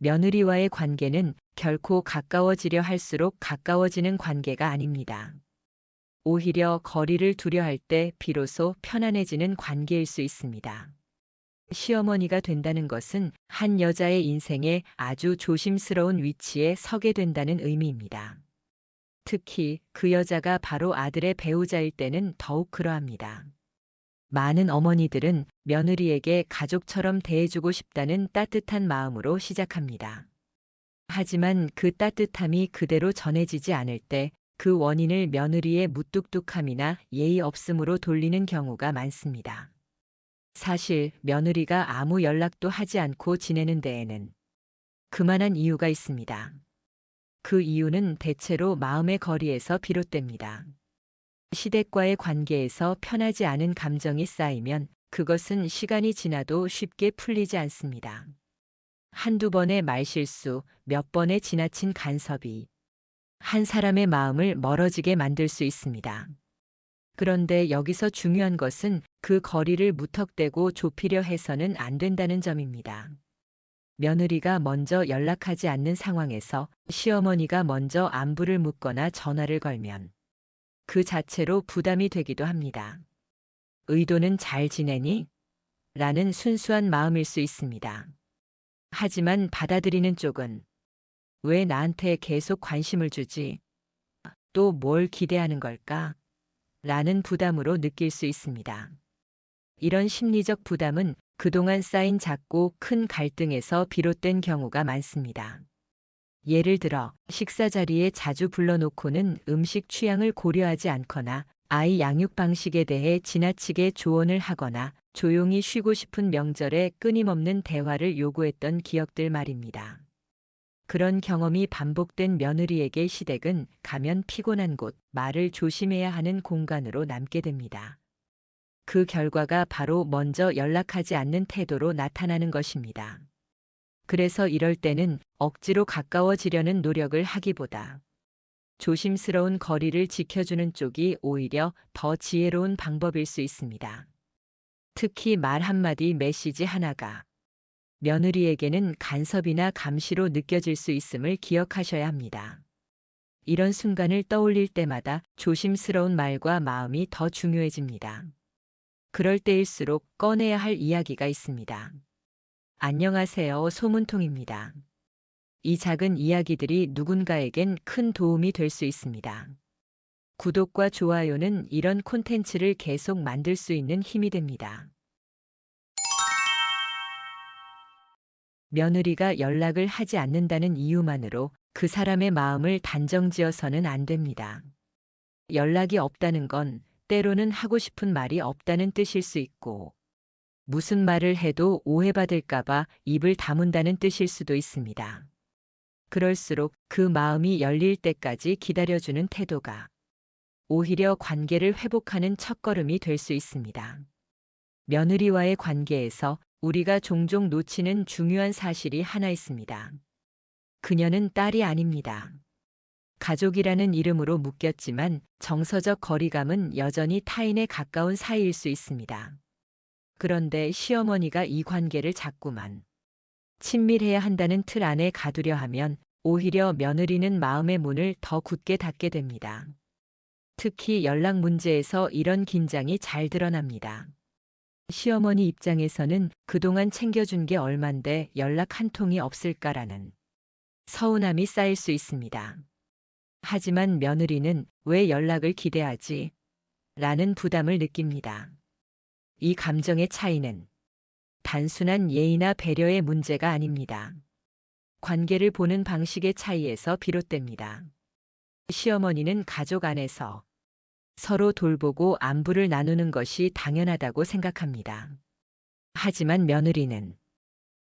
며느리와의 관계는 결코 가까워지려 할수록 가까워지는 관계가 아닙니다. 오히려 거리를 두려 할 때 비로소 편안해지는 관계일 수 있습니다. 시어머니가 된다는 것은 한 여자의 인생에 아주 조심스러운 위치에 서게 된다는 의미입니다. 특히 그 여자가 바로 아들의 배우자일 때는 더욱 그러합니다. 많은 어머니들은 며느리에게 가족처럼 대해주고 싶다는 따뜻한 마음으로 시작합니다. 하지만 그 따뜻함이 그대로 전해지지 않을 때 그 원인을 며느리의 무뚝뚝함이나 예의 없음으로 돌리는 경우가 많습니다. 사실 며느리가 아무 연락도 하지 않고 지내는 데에는 그만한 이유가 있습니다. 그 이유는 대체로 마음의 거리에서 비롯됩니다. 시댁과의 관계에서 편하지 않은 감정이 쌓이면 그것은 시간이 지나도 쉽게 풀리지 않습니다. 한두 번의 말실수, 몇 번의 지나친 간섭이 한 사람의 마음을 멀어지게 만들 수 있습니다. 그런데 여기서 중요한 것은 그 거리를 무턱대고 좁히려 해서는 안 된다는 점입니다. 며느리가 먼저 연락하지 않는 상황에서 시어머니가 먼저 안부를 묻거나 전화를 걸면 그 자체로 부담이 되기도 합니다. 의도는 잘 지내니? 라는 순수한 마음일 수 있습니다. 하지만 받아들이는 쪽은 왜 나한테 계속 관심을 주지? 또 뭘 기대하는 걸까? 라는 부담으로 느낄 수 있습니다. 이런 심리적 부담은 그동안 쌓인 작고 큰 갈등에서 비롯된 경우가 많습니다. 예를 들어 식사 자리에 자주 불러놓고는 음식 취향을 고려하지 않거나 아이 양육 방식에 대해 지나치게 조언을 하거나 조용히 쉬고 싶은 명절에 끊임없는 대화를 요구했던 기억들 말입니다. 그런 경험이 반복된 며느리에게 시댁은 가면 피곤한 곳, 말을 조심해야 하는 공간으로 남게 됩니다. 그 결과가 바로 먼저 연락하지 않는 태도로 나타나는 것입니다. 그래서 이럴 때는 억지로 가까워지려는 노력을 하기보다 조심스러운 거리를 지켜주는 쪽이 오히려 더 지혜로운 방법일 수 있습니다. 특히 말 한마디, 메시지 하나가 며느리에게는 간섭이나 감시로 느껴질 수 있음을 기억하셔야 합니다. 이런 순간을 떠올릴 때마다 조심스러운 말과 마음이 더 중요해집니다. 그럴 때일수록 꺼내야 할 이야기가 있습니다. 안녕하세요, 소문통입니다. 이 작은 이야기들이 누군가에겐 큰 도움이 될 수 있습니다. 구독과 좋아요는 이런 콘텐츠를 계속 만들 수 있는 힘이 됩니다. 며느리가 연락을 하지 않는다는 이유만으로 그 사람의 마음을 단정지어서는 안 됩니다. 연락이 없다는 건 때로는 하고 싶은 말이 없다는 뜻일 수 있고, 무슨 말을 해도 오해받을까봐 입을 다문다는 뜻일 수도 있습니다. 그럴수록 그 마음이 열릴 때까지 기다려주는 태도가 오히려 관계를 회복하는 첫걸음이 될 수 있습니다. 며느리와의 관계에서 우리가 종종 놓치는 중요한 사실이 하나 있습니다. 그녀는 딸이 아닙니다. 가족이라는 이름으로 묶였지만 정서적 거리감은 여전히 타인에 가까운 사이일 수 있습니다. 그런데 시어머니가 이 관계를 자꾸만 친밀해야 한다는 틀 안에 가두려 하면 오히려 며느리는 마음의 문을 더 굳게 닫게 됩니다. 특히 연락 문제에서 이런 긴장이 잘 드러납니다. 시어머니 입장에서는 그동안 챙겨준 게 얼만데 연락 한 통이 없을까라는 서운함이 쌓일 수 있습니다. 하지만 며느리는 왜 연락을 기대하지? 라는 부담을 느낍니다. 이 감정의 차이는 단순한 예의나 배려의 문제가 아닙니다. 관계를 보는 방식의 차이에서 비롯됩니다. 시어머니는 가족 안에서 서로 돌보고 안부를 나누는 것이 당연하다고 생각합니다. 하지만 며느리는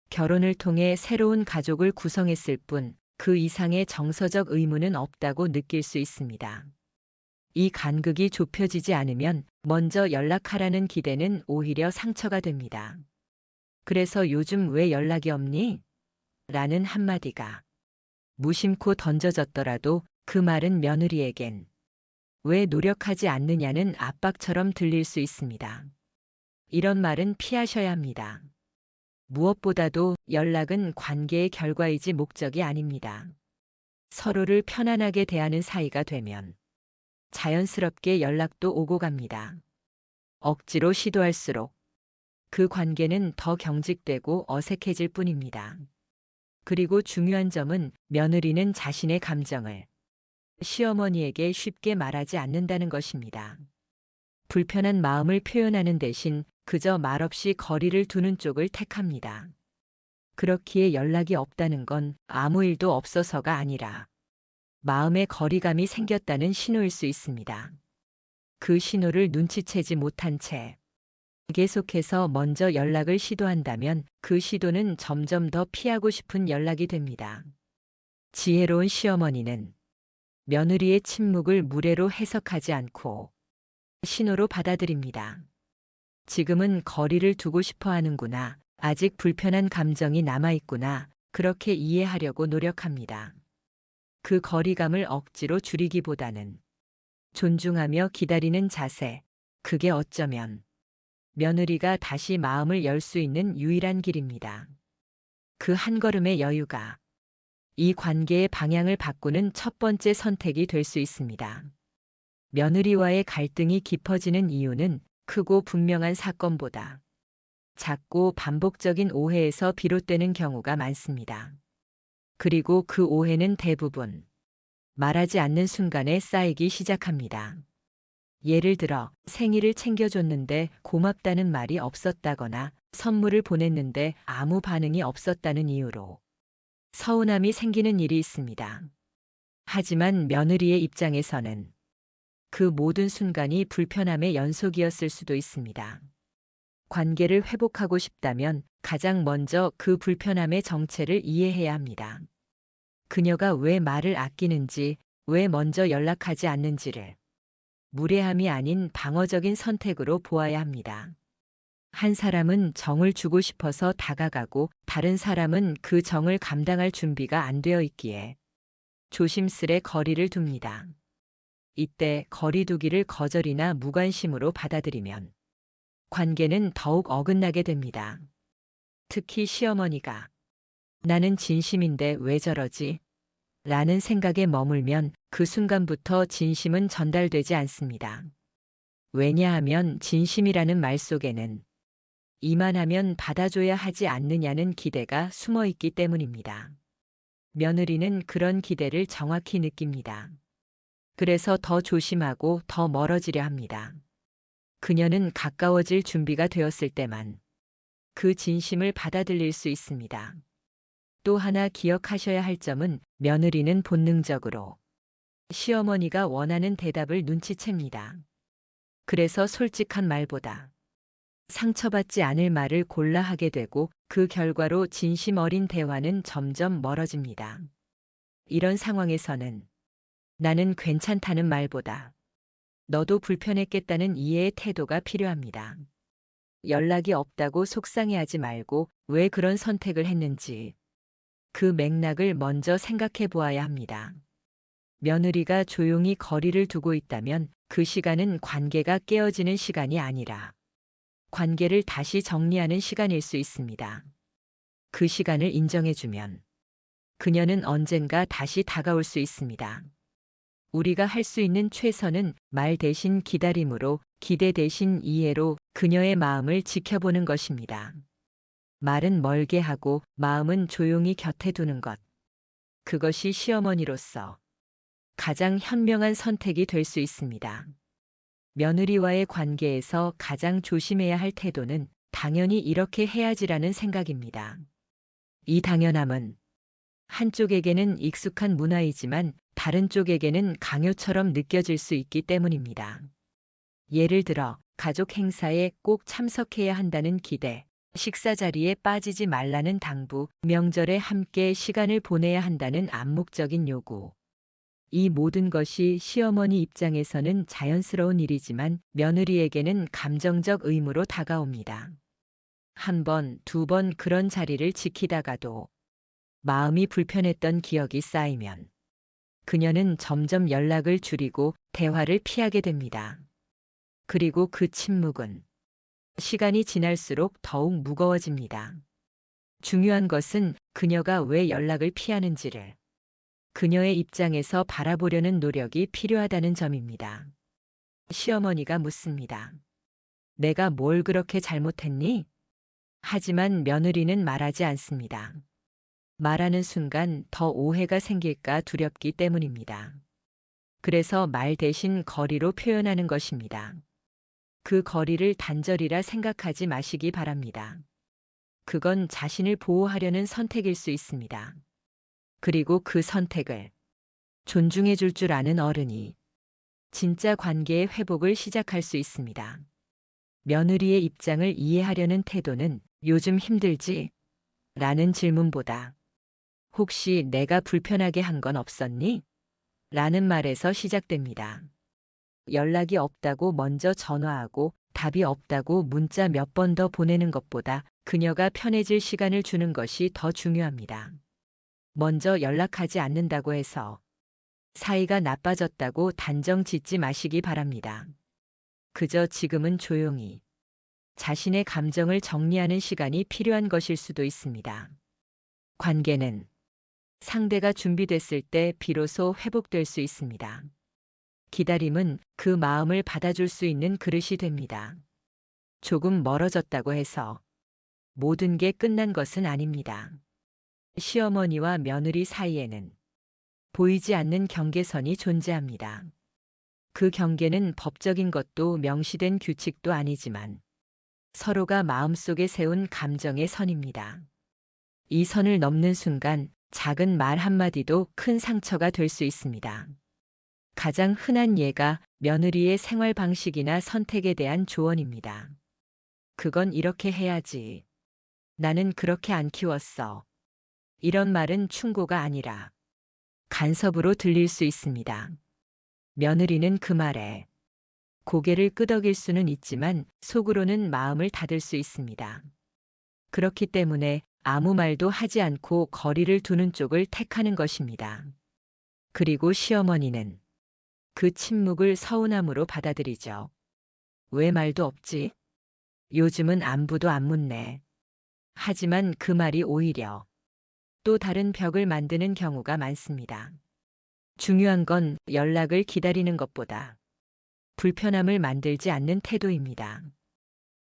결혼을 통해 새로운 가족을 구성했을 뿐 그 이상의 정서적 의무는 없다고 느낄 수 있습니다. 이 간극이 좁혀지지 않으면 먼저 연락하라는 기대는 오히려 상처가 됩니다. 그래서 요즘 왜 연락이 없니? 라는 한마디가 무심코 던져졌더라도 그 말은 며느리에겐 왜 노력하지 않느냐는 압박처럼 들릴 수 있습니다. 이런 말은 피하셔야 합니다. 무엇보다도 연락은 관계의 결과이지 목적이 아닙니다. 서로를 편안하게 대하는 사이가 되면 자연스럽게 연락도 오고 갑니다. 억지로 시도할수록 그 관계는 더 경직되고 어색해질 뿐입니다. 그리고 중요한 점은 며느리는 자신의 감정을 시어머니에게 쉽게 말하지 않는다는 것입니다. 불편한 마음을 표현하는 대신 그저 말없이 거리를 두는 쪽을 택합니다. 그렇기에 연락이 없다는 건 아무 일도 없어서가 아니라 마음의 거리감이 생겼다는 신호일 수 있습니다. 그 신호를 눈치채지 못한 채 계속해서 먼저 연락을 시도한다면 그 시도는 점점 더 피하고 싶은 연락이 됩니다. 지혜로운 시어머니는 며느리의 침묵을 무례로 해석하지 않고 신호로 받아들입니다. 지금은 거리를 두고 싶어 하는구나. 아직 불편한 감정이 남아있구나. 그렇게 이해하려고 노력합니다. 그 거리감을 억지로 줄이기보다는 존중하며 기다리는 자세. 그게 어쩌면 며느리가 다시 마음을 열 수 있는 유일한 길입니다. 그 한 걸음의 여유가 이 관계의 방향을 바꾸는 첫 번째 선택이 될 수 있습니다. 며느리와의 갈등이 깊어지는 이유는 크고 분명한 사건보다 작고 반복적인 오해에서 비롯되는 경우가 많습니다. 그리고 그 오해는 대부분 말하지 않는 순간에 쌓이기 시작합니다. 예를 들어 생일을 챙겨줬는데 고맙다는 말이 없었다거나 선물을 보냈는데 아무 반응이 없었다는 이유로 서운함이 생기는 일이 있습니다. 하지만 며느리의 입장에서는 그 모든 순간이 불편함의 연속이었을 수도 있습니다. 관계를 회복하고 싶다면 가장 먼저 그 불편함의 정체를 이해해야 합니다. 그녀가 왜 말을 아끼는지, 왜 먼저 연락하지 않는지를 무례함이 아닌 방어적인 선택으로 보아야 합니다. 한 사람은 정을 주고 싶어서 다가가고 다른 사람은 그 정을 감당할 준비가 안 되어 있기에 조심스레 거리를 둡니다. 이때 거리두기를 거절이나 무관심으로 받아들이면 관계는 더욱 어긋나게 됩니다. 특히 시어머니가 나는 진심인데 왜 저러지? 라는 생각에 머물면 그 순간부터 진심은 전달되지 않습니다. 왜냐하면 진심이라는 말 속에는 이만하면 받아줘야 하지 않느냐는 기대가 숨어 있기 때문입니다. 며느리는 그런 기대를 정확히 느낍니다. 그래서 더 조심하고 더 멀어지려 합니다. 그녀는 가까워질 준비가 되었을 때만 그 진심을 받아들일 수 있습니다. 또 하나 기억하셔야 할 점은 며느리는 본능적으로 시어머니가 원하는 대답을 눈치챕니다. 그래서 솔직한 말보다 상처받지 않을 말을 골라 하게 되고 그 결과로 진심 어린 대화는 점점 멀어집니다. 이런 상황에서는 나는 괜찮다는 말보다 너도 불편했겠다는 이해의 태도가 필요합니다. 연락이 없다고 속상해하지 말고 왜 그런 선택을 했는지 그 맥락을 먼저 생각해 보아야 합니다. 며느리가 조용히 거리를 두고 있다면 그 시간은 관계가 깨어지는 시간이 아니라 관계를 다시 정리하는 시간일 수 있습니다. 그 시간을 인정해주면 그녀는 언젠가 다시 다가올 수 있습니다. 우리가 할 수 있는 최선은 말 대신 기다림으로, 기대 대신 이해로 그녀의 마음을 지켜보는 것입니다. 말은 멀게 하고 마음은 조용히 곁에 두는 것. 그것이 시어머니로서 가장 현명한 선택이 될 수 있습니다. 며느리와의 관계에서 가장 조심해야 할 태도는 당연히 이렇게 해야지라는 생각입니다. 이 당연함은 한쪽에게는 익숙한 문화이지만 다른 쪽에게는 강요처럼 느껴질 수 있기 때문입니다. 예를 들어 가족 행사에 꼭 참석해야 한다는 기대, 식사 자리에 빠지지 말라는 당부, 명절에 함께 시간을 보내야 한다는 암묵적인 요구. 이 모든 것이 시어머니 입장에서는 자연스러운 일이지만 며느리에게는 감정적 의무로 다가옵니다. 한 번, 두 번 그런 자리를 지키다가도 마음이 불편했던 기억이 쌓이면 그녀는 점점 연락을 줄이고 대화를 피하게 됩니다. 그리고 그 침묵은 시간이 지날수록 더욱 무거워집니다. 중요한 것은 그녀가 왜 연락을 피하는지를 그녀의 입장에서 바라보려는 노력이 필요하다는 점입니다. 시어머니가 묻습니다. 내가 뭘 그렇게 잘못했니? 하지만 며느리는 말하지 않습니다. 말하는 순간 더 오해가 생길까 두렵기 때문입니다. 그래서 말 대신 거리로 표현하는 것입니다. 그 거리를 단절이라 생각하지 마시기 바랍니다. 그건 자신을 보호하려는 선택일 수 있습니다. 그리고 그 선택을 존중해 줄 줄 아는 어른이 진짜 관계의 회복을 시작할 수 있습니다. 며느리의 입장을 이해하려는 태도는 요즘 힘들지? 라는 질문보다 혹시 내가 불편하게 한 건 없었니? 라는 말에서 시작됩니다. 연락이 없다고 먼저 전화하고 답이 없다고 문자 몇 번 더 보내는 것보다 그녀가 편해질 시간을 주는 것이 더 중요합니다. 먼저 연락하지 않는다고 해서 사이가 나빠졌다고 단정 짓지 마시기 바랍니다. 그저 지금은 조용히 자신의 감정을 정리하는 시간이 필요한 것일 수도 있습니다. 관계는 상대가 준비됐을 때 비로소 회복될 수 있습니다. 기다림은 그 마음을 받아줄 수 있는 그릇이 됩니다. 조금 멀어졌다고 해서 모든 게 끝난 것은 아닙니다. 시어머니와 며느리 사이에는 보이지 않는 경계선이 존재합니다. 그 경계는 법적인 것도 명시된 규칙도 아니지만 서로가 마음속에 세운 감정의 선입니다. 이 선을 넘는 순간 작은 말 한마디도 큰 상처가 될 수 있습니다. 가장 흔한 예가 며느리의 생활 방식이나 선택에 대한 조언입니다. 그건 이렇게 해야지. 나는 그렇게 안 키웠어. 이런 말은 충고가 아니라 간섭으로 들릴 수 있습니다. 며느리는 그 말에 고개를 끄덕일 수는 있지만 속으로는 마음을 닫을 수 있습니다. 그렇기 때문에 아무 말도 하지 않고 거리를 두는 쪽을 택하는 것입니다. 그리고 시어머니는 그 침묵을 서운함으로 받아들이죠. 왜 말도 없지? 요즘은 안부도 안 묻네. 하지만 그 말이 오히려 또 다른 벽을 만드는 경우가 많습니다. 중요한 건 연락을 기다리는 것보다 불편함을 만들지 않는 태도입니다.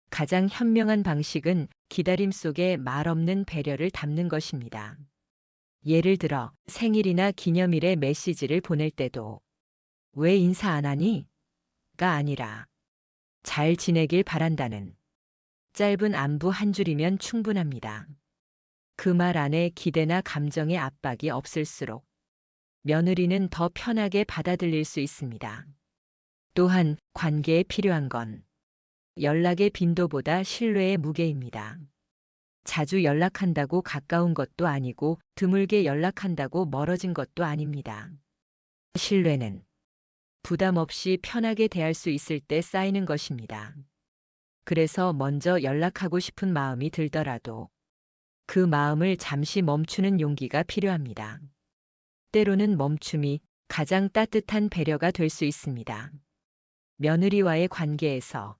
가장 현명한 방식은 기다림 속에 말 없는 배려를 담는 것입니다. 예를 들어 생일이나 기념일에 메시지를 보낼 때도 왜 인사 안 하니? 가 아니라 잘 지내길 바란다는 짧은 안부 한 줄이면 충분합니다. 그 말 안에 기대나 감정의 압박이 없을수록 며느리는 더 편하게 받아들일 수 있습니다. 또한 관계에 필요한 건 연락의 빈도보다 신뢰의 무게입니다. 자주 연락한다고 가까운 것도 아니고 드물게 연락한다고 멀어진 것도 아닙니다. 신뢰는 부담 없이 편하게 대할 수 있을 때 쌓이는 것입니다. 그래서 먼저 연락하고 싶은 마음이 들더라도 그 마음을 잠시 멈추는 용기가 필요합니다. 때로는 멈춤이 가장 따뜻한 배려가 될 수 있습니다. 며느리와의 관계에서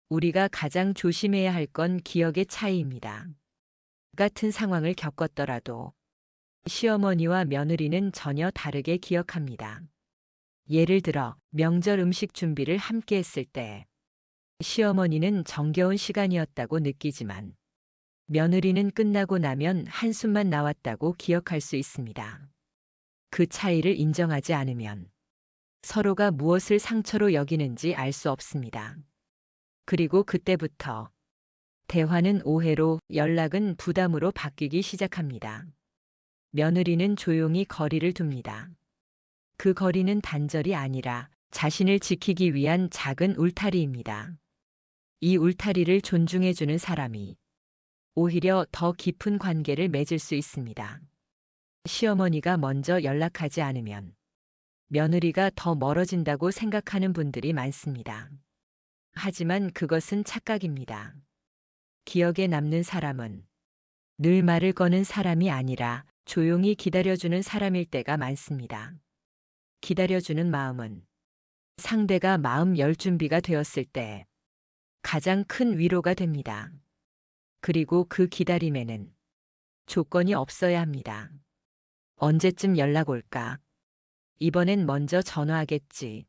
우리가 가장 조심해야 할 건 기억의 차이입니다. 같은 상황을 겪었더라도 시어머니와 며느리는 전혀 다르게 기억합니다. 예를 들어 명절 음식 준비를 함께 했을 때 시어머니는 정겨운 시간이었다고 느끼지만 며느리는 끝나고 나면 한숨만 나왔다고 기억할 수 있습니다. 그 차이를 인정하지 않으면 서로가 무엇을 상처로 여기는지 알 수 없습니다. 그리고 그때부터 대화는 오해로, 연락은 부담으로 바뀌기 시작합니다. 며느리는 조용히 거리를 둡니다. 그 거리는 단절이 아니라 자신을 지키기 위한 작은 울타리입니다. 이 울타리를 존중해주는 사람이 오히려 더 깊은 관계를 맺을 수 있습니다. 시어머니가 먼저 연락하지 않으면 며느리가 더 멀어진다고 생각하는 분들이 많습니다. 하지만 그것은 착각입니다. 기억에 남는 사람은 늘 말을 거는 사람이 아니라 조용히 기다려주는 사람일 때가 많습니다. 기다려주는 마음은 상대가 마음 열 준비가 되었을 때 가장 큰 위로가 됩니다. 그리고 그 기다림에는 조건이 없어야 합니다. 언제쯤 연락 올까? 이번엔 먼저 전화하겠지.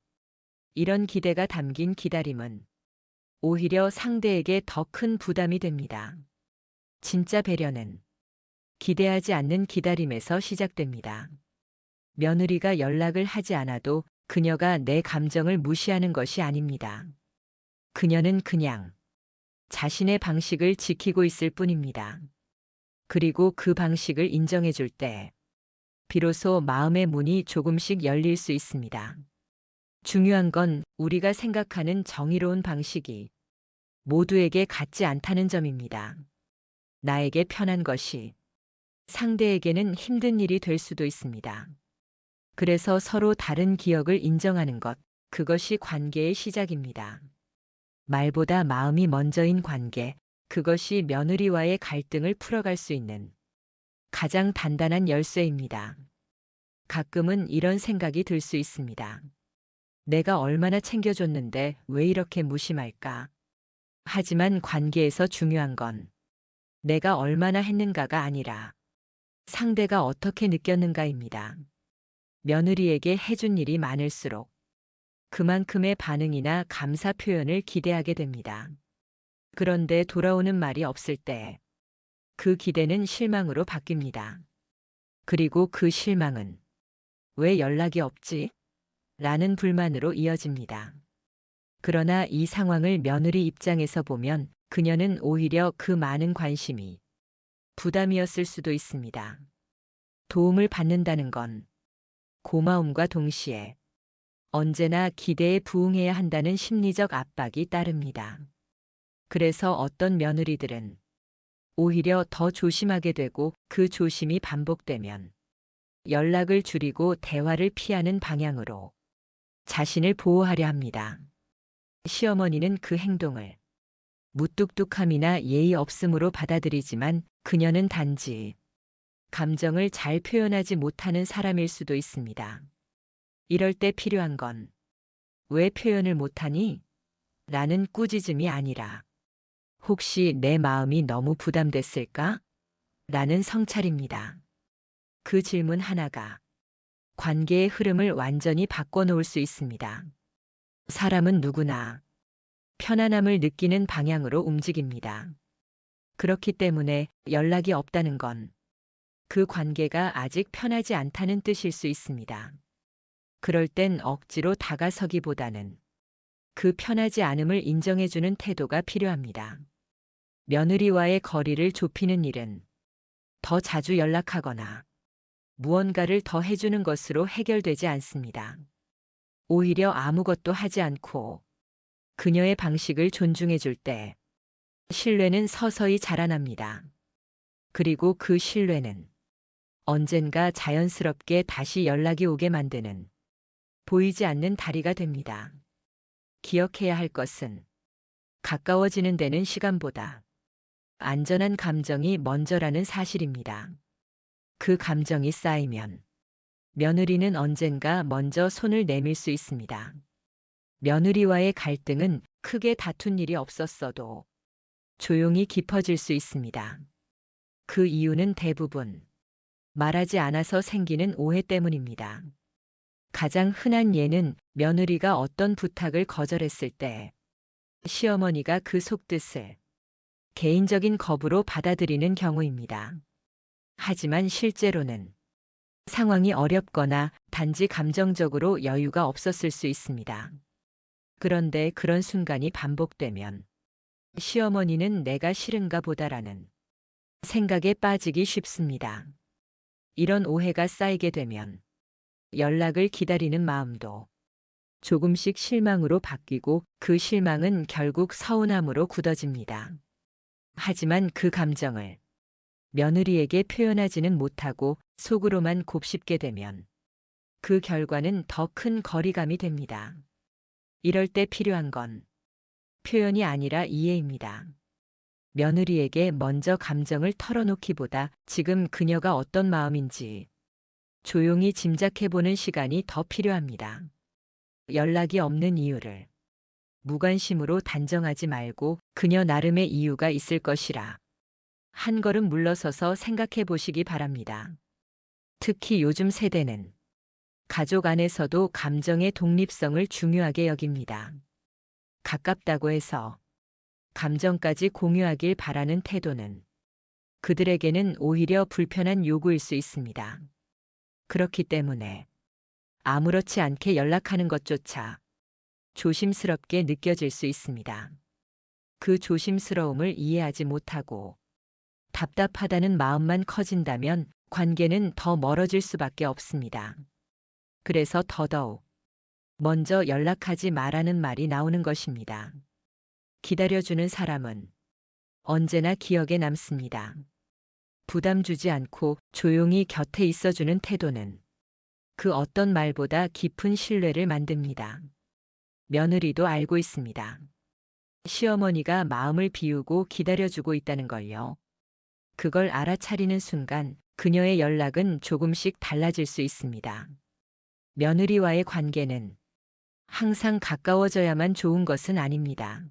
이런 기대가 담긴 기다림은 오히려 상대에게 더 큰 부담이 됩니다. 진짜 배려는 기대하지 않는 기다림에서 시작됩니다. 며느리가 연락을 하지 않아도 그녀가 내 감정을 무시하는 것이 아닙니다. 그녀는 그냥 자신의 방식을 지키고 있을 뿐입니다. 그리고 그 방식을 인정해 줄 때 비로소 마음의 문이 조금씩 열릴 수 있습니다. 중요한 건 우리가 생각하는 정의로운 방식이 모두에게 같지 않다는 점입니다. 나에게 편한 것이 상대에게는 힘든 일이 될 수도 있습니다. 그래서 서로 다른 기억을 인정하는 것, 그것이 관계의 시작입니다. 말보다 마음이 먼저인 관계, 그것이 며느리와의 갈등을 풀어갈 수 있는 가장 단단한 열쇠입니다. 가끔은 이런 생각이 들 수 있습니다. 내가 얼마나 챙겨줬는데 왜 이렇게 무심할까? 하지만 관계에서 중요한 건 내가 얼마나 했는가가 아니라 상대가 어떻게 느꼈는가입니다. 며느리에게 해준 일이 많을수록 그만큼의 반응이나 감사 표현을 기대하게 됩니다. 그런데 돌아오는 말이 없을 때 그 기대는 실망으로 바뀝니다. 그리고 그 실망은 왜 연락이 없지? 라는 불만으로 이어집니다. 그러나 이 상황을 며느리 입장에서 보면 그녀는 오히려 그 많은 관심이 부담이었을 수도 있습니다. 도움을 받는다는 건 고마움과 동시에 언제나 기대에 부응해야 한다는 심리적 압박이 따릅니다. 그래서 어떤 며느리들은 오히려 더 조심하게 되고 그 조심이 반복되면 연락을 줄이고 대화를 피하는 방향으로 자신을 보호하려 합니다. 시어머니는 그 행동을 무뚝뚝함이나 예의 없음으로 받아들이지만 그녀는 단지 감정을 잘 표현하지 못하는 사람일 수도 있습니다. 이럴 때 필요한 건 왜 표현을 못하니? 라는 꾸짖음이 아니라 혹시 내 마음이 너무 부담됐을까? 라는 성찰입니다. 그 질문 하나가 관계의 흐름을 완전히 바꿔놓을 수 있습니다. 사람은 누구나 편안함을 느끼는 방향으로 움직입니다. 그렇기 때문에 연락이 없다는 건 그 관계가 아직 편하지 않다는 뜻일 수 있습니다. 그럴 땐 억지로 다가서기보다는 그 편하지 않음을 인정해주는 태도가 필요합니다. 며느리와의 거리를 좁히는 일은 더 자주 연락하거나 무언가를 더 해주는 것으로 해결되지 않습니다. 오히려 아무것도 하지 않고 그녀의 방식을 존중해 줄 때 신뢰는 서서히 자라납니다. 그리고 그 신뢰는 언젠가 자연스럽게 다시 연락이 오게 만드는 보이지 않는 다리가 됩니다. 기억해야 할 것은 가까워지는 데는 시간보다 안전한 감정이 먼저라는 사실입니다. 그 감정이 쌓이면 며느리는 언젠가 먼저 손을 내밀 수 있습니다. 며느리와의 갈등은 크게 다툰 일이 없었어도 조용히 깊어질 수 있습니다. 그 이유는 대부분 말하지 않아서 생기는 오해 때문입니다. 가장 흔한 예는 며느리가 어떤 부탁을 거절했을 때 시어머니가 그 속뜻을 개인적인 겁으로 받아들이는 경우입니다. 하지만 실제로는 상황이 어렵거나 단지 감정적으로 여유가 없었을 수 있습니다. 그런데 그런 순간이 반복되면 시어머니는 내가 싫은가 보다라는 생각에 빠지기 쉽습니다. 이런 오해가 쌓이게 되면 연락을 기다리는 마음도 조금씩 실망으로 바뀌고 그 실망은 결국 서운함으로 굳어집니다. 하지만 그 감정을 며느리에게 표현하지는 못하고 속으로만 곱씹게 되면 그 결과는 더 큰 거리감이 됩니다. 이럴 때 필요한 건 표현이 아니라 이해입니다. 며느리에게 먼저 감정을 털어놓기보다 지금 그녀가 어떤 마음인지 조용히 짐작해보는 시간이 더 필요합니다. 연락이 없는 이유를 무관심으로 단정하지 말고 그녀 나름의 이유가 있을 것이라 한 걸음 물러서서 생각해 보시기 바랍니다. 특히 요즘 세대는 가족 안에서도 감정의 독립성을 중요하게 여깁니다. 가깝다고 해서 감정까지 공유하길 바라는 태도는 그들에게는 오히려 불편한 요구일 수 있습니다. 그렇기 때문에 아무렇지 않게 연락하는 것조차 조심스럽게 느껴질 수 있습니다. 그 조심스러움을 이해하지 못하고 답답하다는 마음만 커진다면 관계는 더 멀어질 수밖에 없습니다. 그래서 더더욱 먼저 연락하지 말라는 말이 나오는 것입니다. 기다려주는 사람은 언제나 기억에 남습니다. 부담 주지 않고 조용히 곁에 있어주는 태도는 그 어떤 말보다 깊은 신뢰를 만듭니다. 며느리도 알고 있습니다. 시어머니가 마음을 비우고 기다려주고 있다는 걸요. 그걸 알아차리는 순간 그녀의 연락은 조금씩 달라질 수 있습니다. 며느리와의 관계는 항상 가까워져야만 좋은 것은 아닙니다.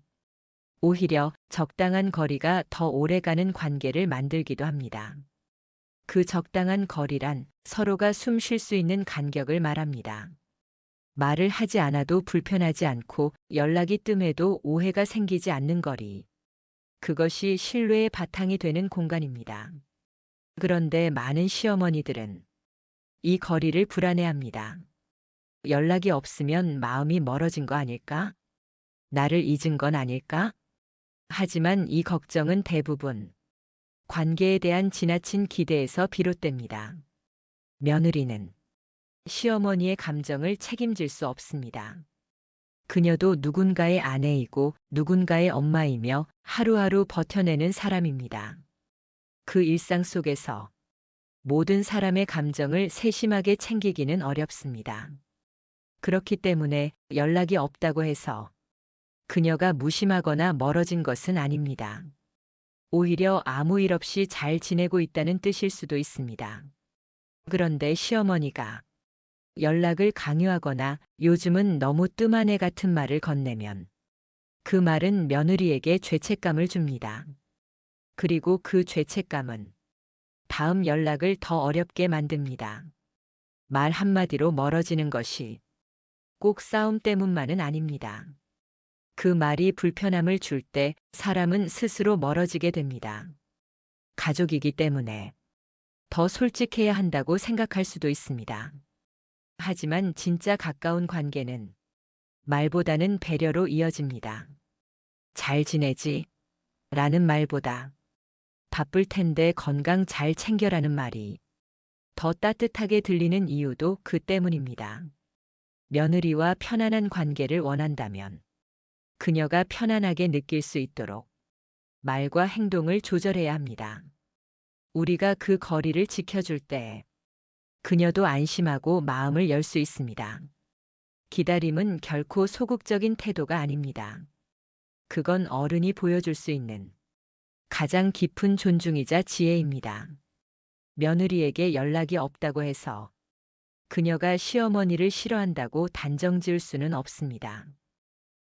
오히려 적당한 거리가 더 오래가는 관계를 만들기도 합니다. 그 적당한 거리란 서로가 숨 쉴 수 있는 간격을 말합니다. 말을 하지 않아도 불편하지 않고 연락이 뜸해도 오해가 생기지 않는 거리. 그것이 신뢰의 바탕이 되는 공간입니다. 그런데 많은 시어머니들은 이 거리를 불안해합니다. 연락이 없으면 마음이 멀어진 거 아닐까? 나를 잊은 건 아닐까? 하지만 이 걱정은 대부분 관계에 대한 지나친 기대에서 비롯됩니다. 며느리는 시어머니의 감정을 책임질 수 없습니다. 그녀도 누군가의 아내이고 누군가의 엄마이며 하루하루 버텨내는 사람입니다. 그 일상 속에서 모든 사람의 감정을 세심하게 챙기기는 어렵습니다. 그렇기 때문에 연락이 없다고 해서 그녀가 무심하거나 멀어진 것은 아닙니다. 오히려 아무 일 없이 잘 지내고 있다는 뜻일 수도 있습니다. 그런데 시어머니가 연락을 강요하거나 요즘은 너무 뜸한 애 같은 말을 건네면 그 말은 며느리에게 죄책감을 줍니다. 그리고 그 죄책감은 다음 연락을 더 어렵게 만듭니다. 말 한마디로 멀어지는 것이 꼭 싸움 때문만은 아닙니다. 그 말이 불편함을 줄 때 사람은 스스로 멀어지게 됩니다. 가족이기 때문에 더 솔직해야 한다고 생각할 수도 있습니다. 하지만 진짜 가까운 관계는 말보다는 배려로 이어집니다. 잘 지내지? 라는 말보다 바쁠 텐데 건강 잘 챙겨라는 말이 더 따뜻하게 들리는 이유도 그 때문입니다. 며느리와 편안한 관계를 원한다면 그녀가 편안하게 느낄 수 있도록 말과 행동을 조절해야 합니다. 우리가 그 거리를 지켜줄 때 그녀도 안심하고 마음을 열 수 있습니다. 기다림은 결코 소극적인 태도가 아닙니다. 그건 어른이 보여줄 수 있는 가장 깊은 존중이자 지혜입니다. 며느리에게 연락이 없다고 해서 그녀가 시어머니를 싫어한다고 단정 지을 수는 없습니다.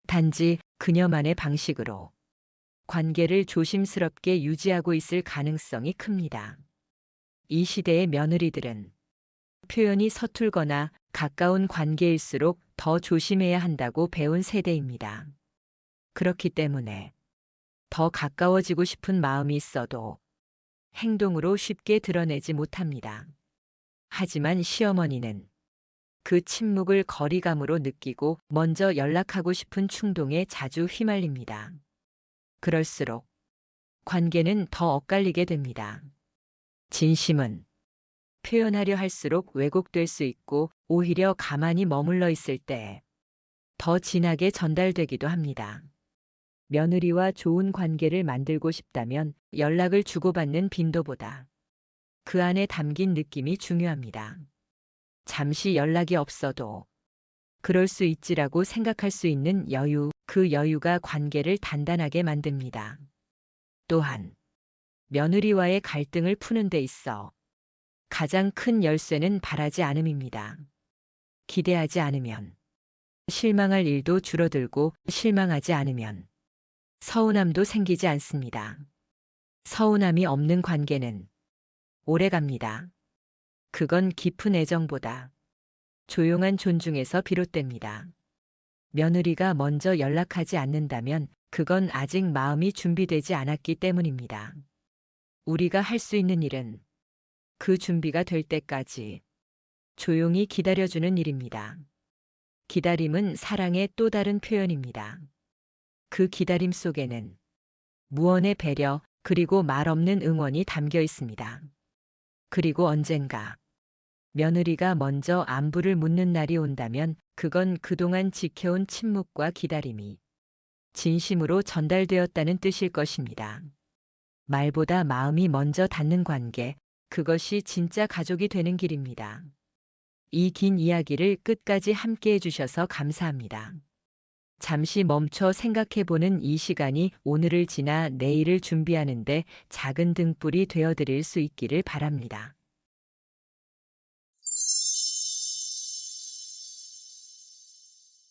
단지 그녀만의 방식으로 관계를 조심스럽게 유지하고 있을 가능성이 큽니다. 이 시대의 며느리들은 표현이 서툴거나 가까운 관계일수록 더 조심해야 한다고 배운 세대입니다. 그렇기 때문에 더 가까워지고 싶은 마음이 있어도 행동으로 쉽게 드러내지 못합니다. 하지만 시어머니는 그 침묵을 거리감으로 느끼고 먼저 연락하고 싶은 충동에 자주 휘말립니다. 그럴수록 관계는 더 엇갈리게 됩니다. 진심은 표현하려 할수록 왜곡될 수 있고 오히려 가만히 머물러 있을 때 더 진하게 전달되기도 합니다. 며느리와 좋은 관계를 만들고 싶다면 연락을 주고받는 빈도보다 그 안에 담긴 느낌이 중요합니다. 잠시 연락이 없어도 그럴 수 있지라고 생각할 수 있는 여유, 그 여유가 관계를 단단하게 만듭니다. 또한 며느리와의 갈등을 푸는 데 있어 가장 큰 열쇠는 바라지 않음입니다. 기대하지 않으면 실망할 일도 줄어들고 실망하지 않으면 서운함도 생기지 않습니다. 서운함이 없는 관계는 오래 갑니다. 그건 깊은 애정보다 조용한 존중에서 비롯됩니다. 며느리가 먼저 연락하지 않는다면 그건 아직 마음이 준비되지 않았기 때문입니다. 우리가 할 수 있는 일은 그 준비가 될 때까지 조용히 기다려주는 일입니다. 기다림은 사랑의 또 다른 표현입니다. 그 기다림 속에는 무언의 배려 그리고 말 없는 응원이 담겨 있습니다. 그리고 언젠가 며느리가 먼저 안부를 묻는 날이 온다면 그건 그동안 지켜온 침묵과 기다림이 진심으로 전달되었다는 뜻일 것입니다. 말보다 마음이 먼저 닿는 관계, 그것이 진짜 가족이 되는 길입니다. 이 긴 이야기를 끝까지 함께 해주셔서 감사합니다. 잠시 멈춰 생각해보는 이 시간이 오늘을 지나 내일을 준비하는데 작은 등불이 되어드릴 수 있기를 바랍니다.